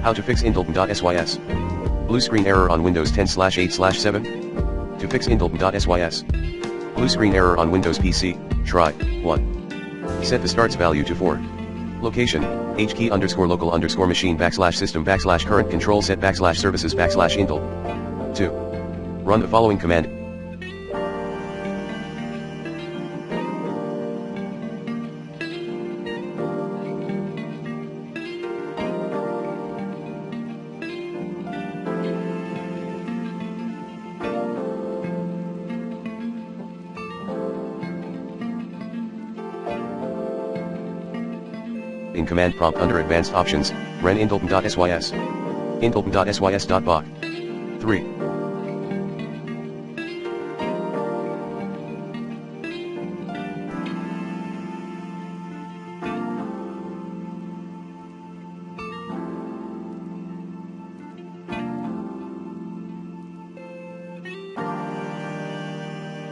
How to fix intelppm.sys. Blue screen error on Windows 10/8/7. To fix intelppm.sys. Blue screen error on Windows PC, try, 1. Set the starts value to 4. Location, hkey_local_machine \system \current control set \services \intel. 2. Run the following command. In command prompt under advanced options, run intelppm.sys. intelppm.sys.bach. 3.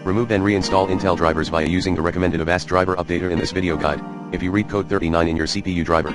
Remove and reinstall Intel drivers via using the recommended Avast driver updater in this video guide, if you read code 39 in your CPU driver.